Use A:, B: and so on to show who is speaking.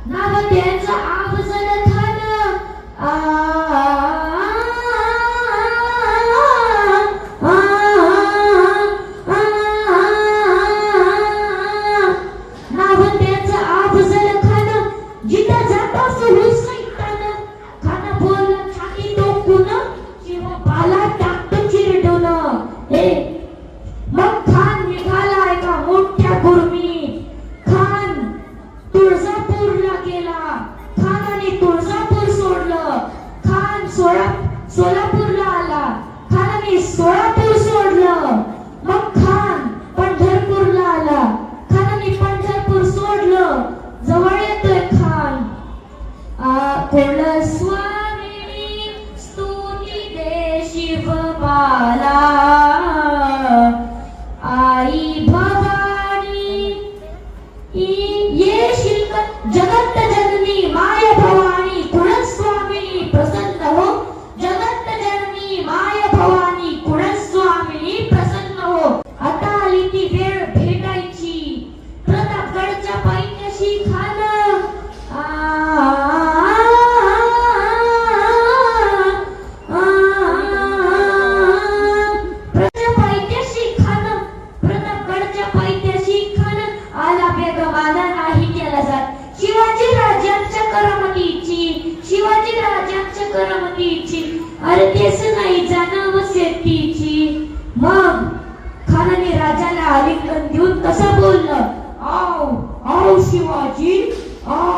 A: नाव त्याचं अफजल खान नाव त्याचं अफजल खान जिथं जाता सुरू सैतान खान बोलला छाती टोकून शिवबाला टाकतो चिरडून हे मग खान निघाला एका मोठ्या गुरमीत खान तुळजापूरला गेला खानाने तुळजापूर सोडलं खान सोलापूरला आला खानाने सोलापूर सोडलं मग खान पंढरपूरला आला खानाने पंढरपूर सोडलं जवळ येतोय खान कुल स्वामिनी स्तुती दे शिवबाला आई भवानी येशील जगत जननी माय भवानी कुलस्वामिनी प्रसन्न हो जगत जननी माय भवानी कुलस्वामिनी प्रसन्न हो आता आली ती वेळ भेटायची प्रतापगडच्या पायथ्याशी खान शिवाजी राजांच्या करमणीची अरे तेच नाही जाणव शेतीची मग खानाने राजाला आलिंगन देऊन कसं बोललं आव आव शिवाजी आव